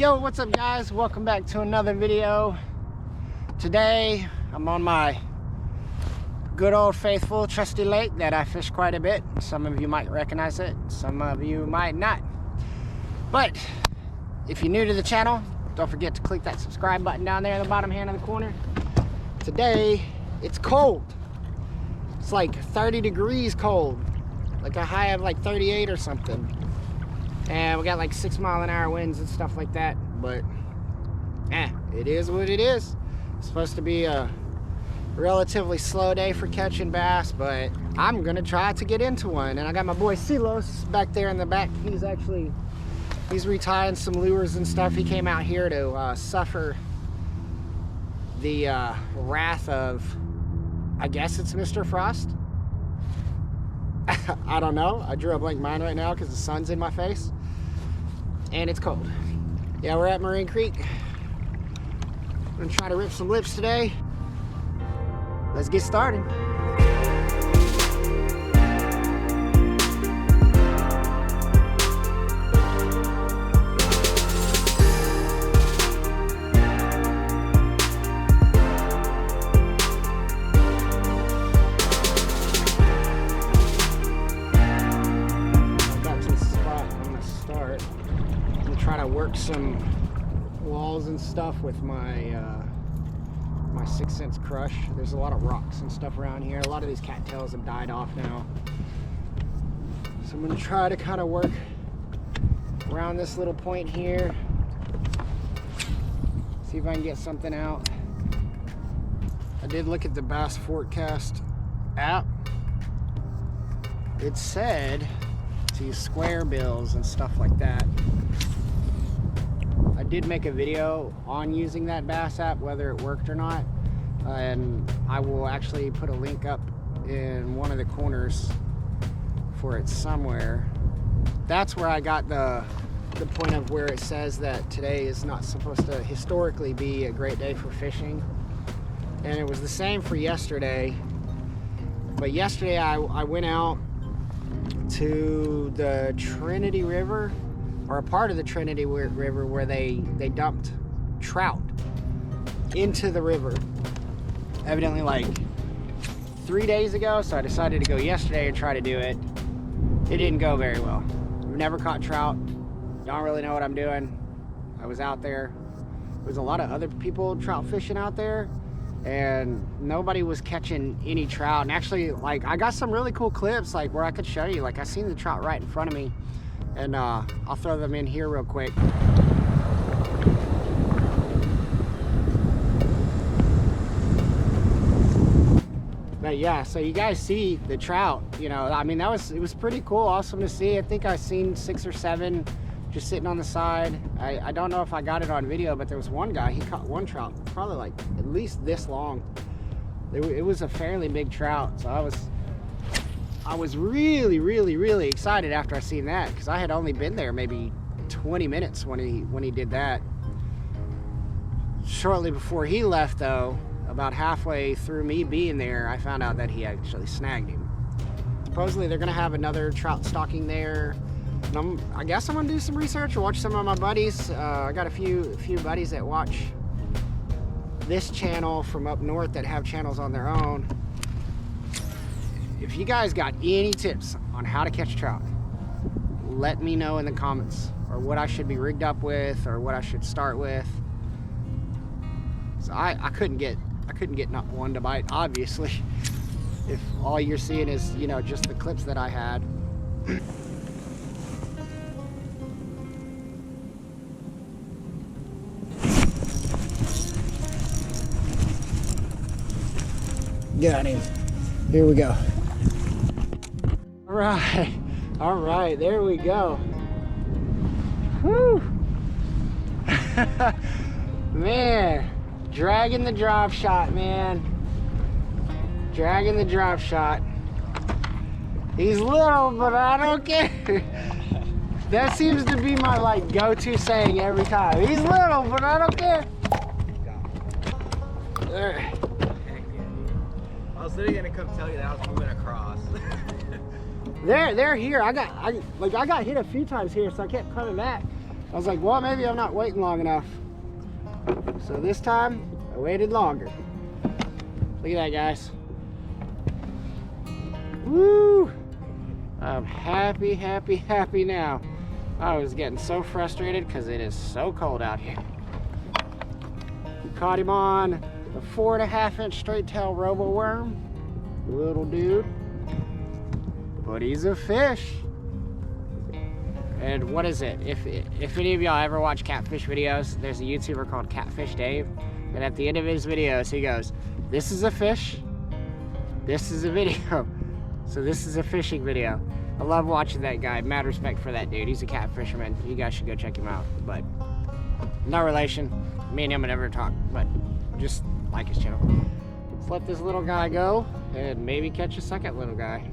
Yo, what's up guys? Welcome back to another video. Today I'm on my good old faithful trusty lake that I fish quite a bit. Some of you might recognize it, some of you might not. But if you're new to the channel, don't forget to click that subscribe button down there in the bottom hand of the corner. Today it's cold. It's like 30 degrees cold, like a high of like 38 or something. And we got like 6-mile-an-hour winds and stuff like that, but it is what it is. It's supposed to be a relatively slow day for catching bass, but I'm gonna try to get into one. And I got my boy CLOS back there in the back. He's retying some lures and stuff. He came out here to suffer the wrath of, I guess it's Mr. Frost. I don't know. I drew a blank mind right now because the sun's in my face and it's cold. Yeah, we're at Marine Creek. I'm gonna try to rip some lips today. Let's get started. Work some walls and stuff with my my 6 cents crush. There's a lot of rocks and stuff around here. A lot of these cattails have died off now, so I'm gonna try to kind of work around this little point here, see if I can get something out. I did look at the Bass Forecast app. It said to use square bills and stuff like that. I did make a video on using that bass app, whether it worked or not, and I will actually put a link up in one of the corners for it somewhere. That's where I got the point of where it says that today is not supposed to historically be a great day for fishing, and it was the same for yesterday. But yesterday I went out to the Trinity River, or a part of the Trinity River, where they dumped trout into the river evidently like 3 days ago. So I decided to go yesterday and try to do it. It didn't go very well. I've never caught trout, don't really know what I'm doing. I was out there, there was a lot of other people trout fishing out there, and nobody was catching any trout. And actually, like, I got some really cool clips like where I could show you, like I seen the trout right in front of me. And I'll throw them in here real quick. But yeah, so you guys see the trout, you know, I mean, it was pretty cool, awesome to see. I think I seen 6 or 7 just sitting on the side. I don't know if I got it on video, but there was one guy, he caught one trout, probably like at least this long. It was a fairly big trout, so I was really excited after I seen that, because I had only been there maybe 20 minutes when he did that. Shortly before he left though, about halfway through me being there, I found out that he actually snagged him. Supposedly they're gonna have another trout stocking there, and I guess I'm gonna do some research or watch some of my buddies. I got a few buddies that watch this channel from up north that have channels on their own. If you guys got any tips on how to catch trout, let me know in the comments, or what I should be rigged up with, or what I should start with. So I couldn't get not one to bite, obviously, if all you're seeing is, you know, just the clips that I had. Got him. Here we go. All right, there we go. Whew. Man, dragging the drop shot, man. Dragging the drop shot. He's little, but I don't care. That seems to be my like go-to saying every time. He's little, but I don't care. There. I was literally gonna come tell you that I was moving across. They're here. I got hit a few times here, so I kept coming back. I was like, well, maybe I'm not waiting long enough. So this time, I waited longer. Look at that, guys. Woo! I'm happy, happy, happy now. I was getting so frustrated because it is so cold out here. Caught him on a 4.5-inch straight tail robo worm. Little dude. But he's a fish. And what is it? If any of y'all ever watch catfish videos, there's a YouTuber called Catfish Dave. And at the end of his videos, he goes, this is a fish. This is a video. So this is a fishing video. I love watching that guy. Mad respect for that dude. He's a cat fisherman. You guys should go check him out. But no relation. Me and him would never talk, but just like his channel. Let's let this little guy go and maybe catch a second little guy.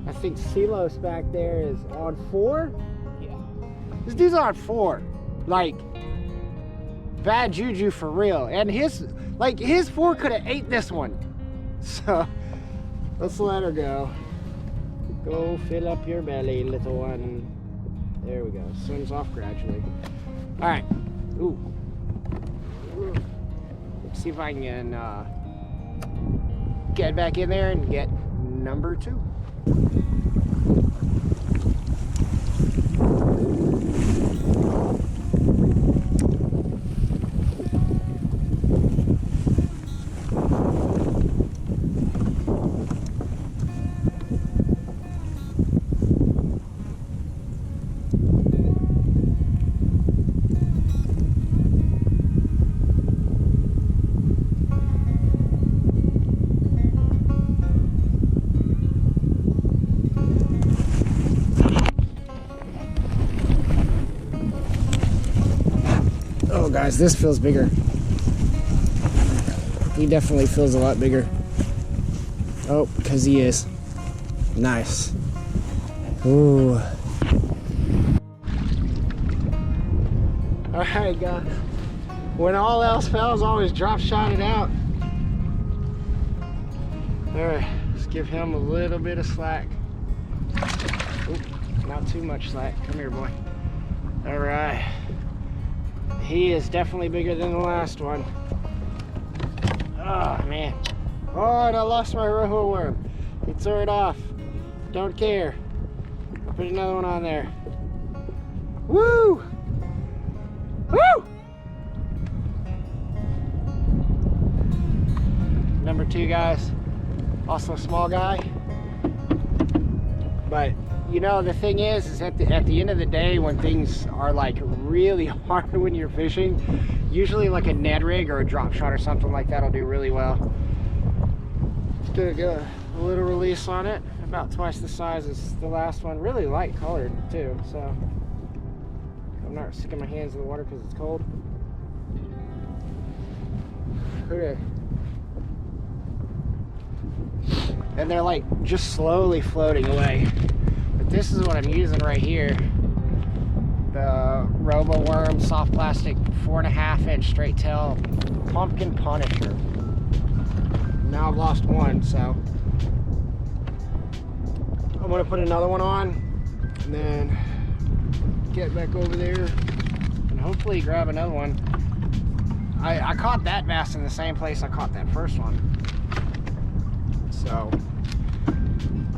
I think CLOS back there is on 4. Yeah. This dude's on 4. Like, bad juju for real. And his 4 could have ate this one. So let's let her go. Go fill up your belly, little one. There we go. Swims off gradually. All right. Ooh. Let's see if I can get back in there and get number 2. Oh guys, this feels bigger. He definitely feels a lot bigger. Oh, because he is. Nice. Ooh. Alright guys. When all else fails, always drop shot it out. Alright, let's give him a little bit of slack. Ooh, not too much slack. Come here, boy. Alright. He is definitely bigger than the last one. Oh man. Oh, and I lost my robo worm. He threw it off. Don't care. I'll put another one on there. Woo! Woo! Number 2, guys. Also a small guy. But you know, the thing is at the end of the day, when things are like really hard when you're fishing, usually like a Ned rig or a drop shot or something like that will do really well. Just gonna get a little release on it, about twice the size as the last one. Really light colored too, so I'm not sticking my hands in the water because it's cold. Okay. And they're like just slowly floating away. This is what I'm using right here. The Robo Worm soft plastic 4.5-inch straight tail pumpkin punisher. Now I've lost one, so I'm gonna put another one on and then get back over there and hopefully grab another one. I caught that bass in the same place I caught that first one. So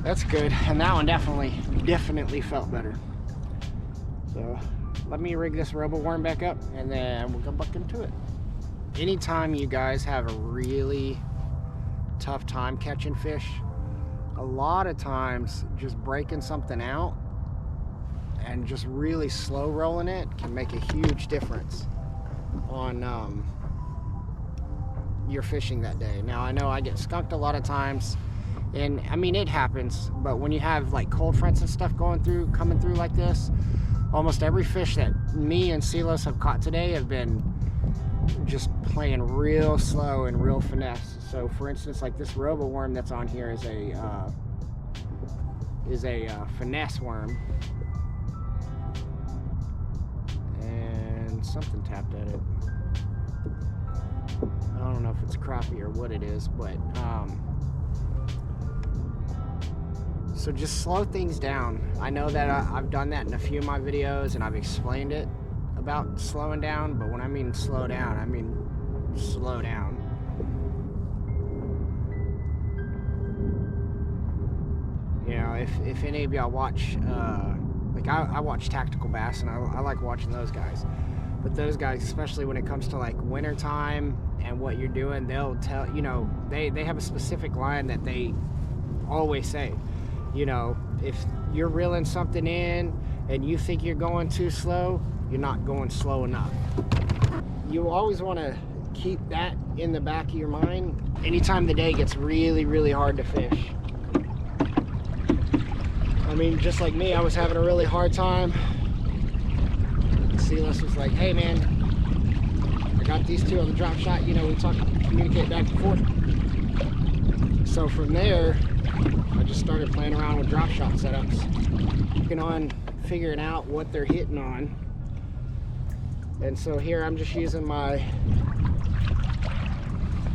that's good, and that one definitely felt better. So let me rig this robo worm back up and then we'll go back into it. Anytime you guys have a really tough time catching fish, a lot of times just breaking something out and just really slow rolling it can make a huge difference on your fishing that day. Now I know I get skunked a lot of times, and I mean it happens, but when you have like cold fronts and stuff coming through like this, almost every fish that me and CLOS have caught today have been just playing real slow and real finesse. So for instance, like this robo worm that's on here is a finesse worm, and something tapped at it. I don't know if it's crappie or what it is, but so just slow things down. I know that I've done that in a few of my videos and I've explained it, about slowing down, but when I mean slow down, I mean slow down. You know, if any of y'all watch, like I watch tactical bass, and I like watching those guys. But those guys, especially when it comes to like winter time and what you're doing, they'll tell, you know, they have a specific line that they always say. You know, if you're reeling something in and you think you're going too slow, you're not going slow enough. You always want to keep that in the back of your mind anytime the day gets really, really hard to fish. I mean, just like me, I was having a really hard time. CLOS was like, hey man, I got these two on the drop shot. You know, we communicate back and forth. So from there, I just started playing around with drop shot setups, working on figuring out what they're hitting on. And so here I'm just using my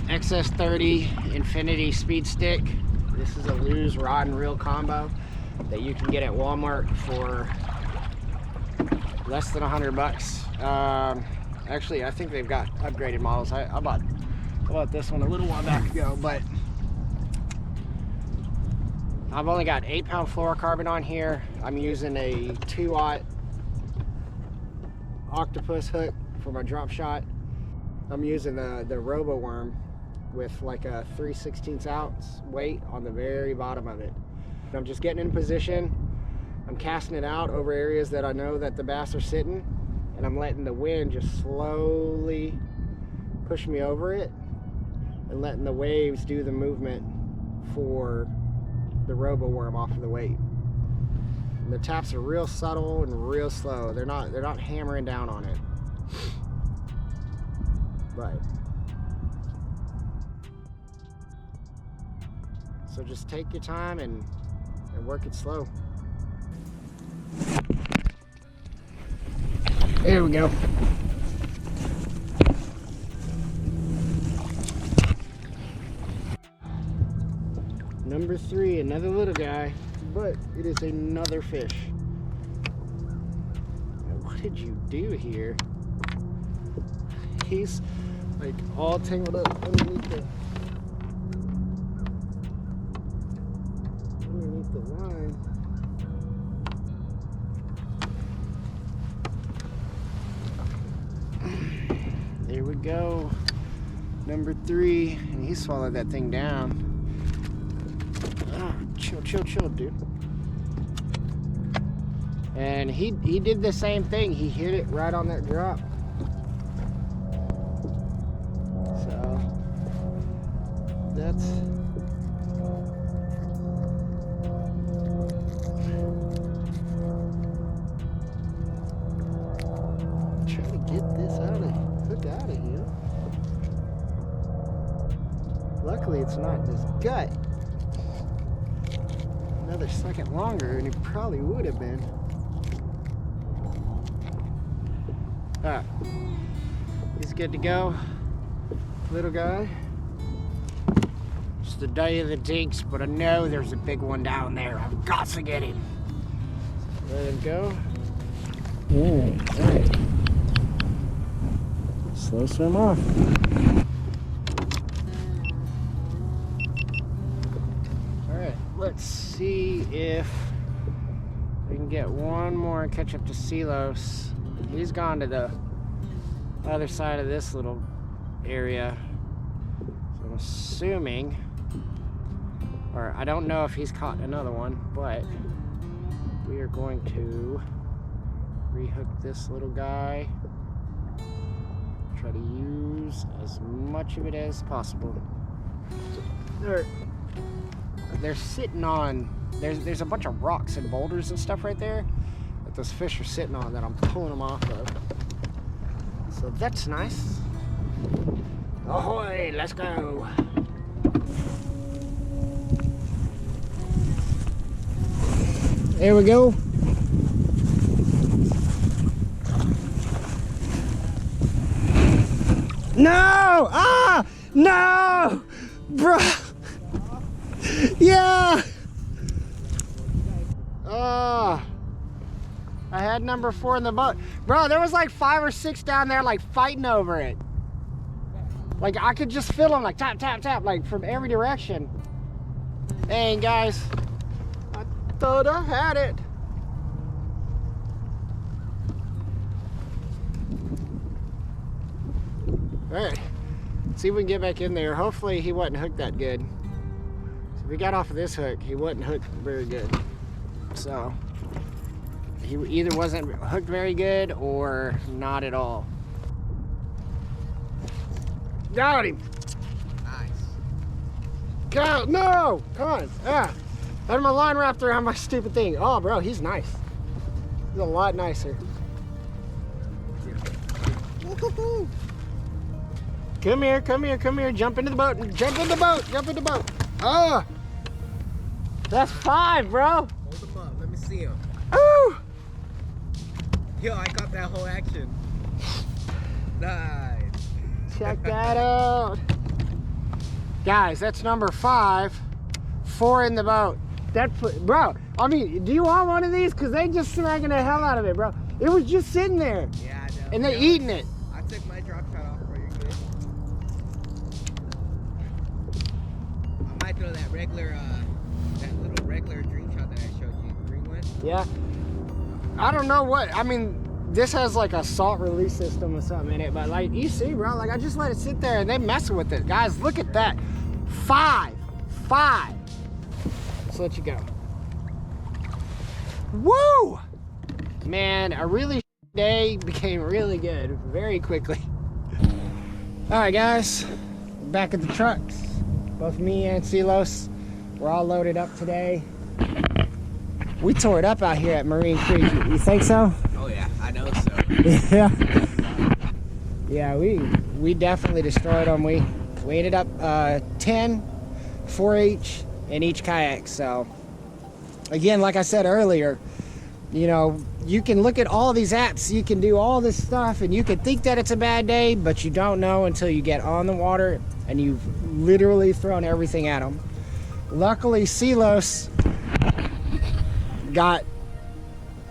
XS30 Infinity Speed Stick. This is a Lew's rod and reel combo that you can get at Walmart for less than $100. Actually, I think they've got upgraded models. I bought this one a little while back ago, but I've only got 8-pound fluorocarbon on here. I'm using a 2-aught octopus hook for my drop shot. I'm using the Robo Worm with like a 3/16 ounce weight on the very bottom of it. I'm just getting in position. I'm casting it out over areas that I know that the bass are sitting, and I'm letting the wind just slowly push me over it and letting the waves do the movement for the Robo Worm off of the weight. And the taps are real subtle and real slow. They're not hammering down on it. Right. So just take your time and work it slow. There we go. Number 3, another little guy, but it is another fish. Now, what did you do here? He's like all tangled up underneath the line. There we go. Number 3, and he swallowed that thing down. Oh, chill, dude. And he did the same thing. He hit it right on that drop. So that's try to get this hook out of here. Luckily it's not in his gut. Another second longer and he probably would have been. Alright, he's good to go, little guy. It's the day of the dinks, but I know there's a big one down there. I've got to get him. Let him go. Alright. Slow swim off. Alright, let's see if we can get one more and catch up to CLOS. He's gone to the other side of this little area. So I'm assuming, or I don't know if he's caught another one, but we are going to rehook this little guy. Try to use as much of it as possible. They're sitting on, there's a bunch of rocks and boulders and stuff right there that those fish are sitting on that I'm pulling them off of. So that's nice. Ahoy, let's go. There we go. No! Ah! No! Bro! Yeah! Ah! I had number 4 in the boat. Bro, there was like 5 or 6 down there like fighting over it. Like I could just feel them like tap, tap, tap, like from every direction. Dang guys, I thought I had it. All right, see if we can get back in there. Hopefully he wasn't hooked that good. So if we got off of this hook, he wasn't hooked very good. So he either wasn't hooked very good or not at all. Got him. Nice. Go, no, come on. Ah, I had my line wrapped around my stupid thing. Oh, bro, he's nice. He's a lot nicer. Come here, come here, come here. Jump into the boat. Jump in the boat. Jump in the boat. Oh, that's 5, bro. Hold him up. Let me see him. Ooh. Yo, I caught that whole action. Nice. Check that out. Guys, that's number 5. 4 in the boat. Bro, I mean, do you want one of these? Because they just smacking the hell out of it, bro. It was just sitting there. Yeah, I know. And they're eating it. I took my drop shot off, bro. You're good. I might throw that little regular dream shot that I showed you. Green one. Yeah. I don't know what, I mean, this has like a salt release system or something in it, but like you see, bro, like I just let it sit there and they messing with it. Guys, look at that. 5. Let's let you go. Woo! Man, a really day became really good very quickly. All right, guys, back at the trucks. Both me and CLOS, we're all loaded up today. We tore it up out here at Marine Creek. You think so? Oh yeah, I know so. Yeah. Yeah, we definitely destroyed them. We ended up 10, 4 each in each kayak. So again, like I said earlier, you know, you can look at all these apps, you can do all this stuff, and you can think that it's a bad day, but you don't know until you get on the water and you've literally thrown everything at them. Luckily, CLOS got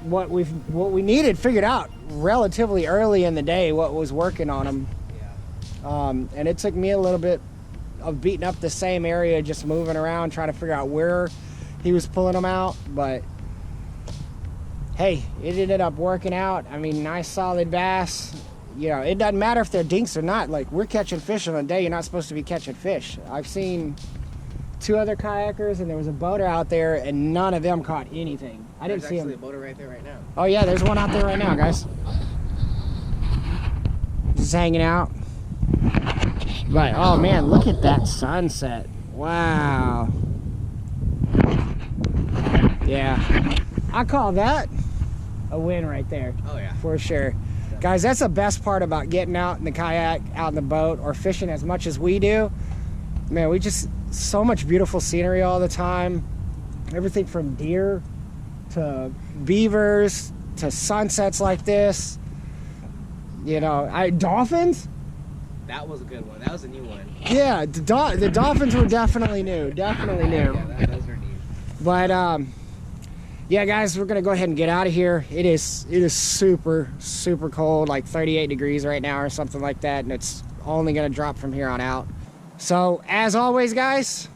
what we needed figured out relatively early in the day, what was working on them. Yeah. And it took me a little bit of beating up the same area, just moving around trying to figure out where he was pulling them out, but hey, it ended up working out. I mean, nice solid bass. You know, it doesn't matter if they're dinks or not. Like, we're catching fish on a day you're not supposed to be catching fish. I've seen 2 other kayakers and there was a boater out there and none of them caught anything. I didn't see him. There's actually a boater right there right now. Oh yeah, there's one out there right now, guys. Just hanging out. But oh man, look at that sunset. Wow. Yeah, I call that a win right there. Oh yeah. For sure. Guys, that's the best part about getting out in the kayak, out in the boat, or fishing as much as we do. Man, we just, so much beautiful scenery all the time. Everything from deer to beavers to sunsets like this. You know, dolphins? That was a good one. That was a new one. Yeah, the dolphins were definitely new. Definitely new. Yeah, those are new. But yeah, guys, we're gonna go ahead and get out of here. It is super cold, like 38 degrees right now or something like that, and it's only gonna drop from here on out. So as always, guys,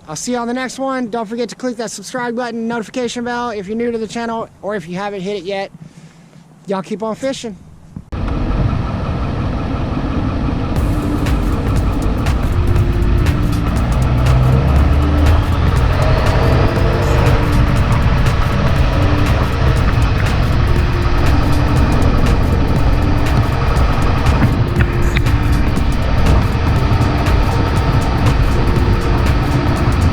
I'll see you on the next one. Don't forget to click that subscribe button, notification bell if you're new to the channel, or if you haven't hit it yet. Y'all keep on fishing.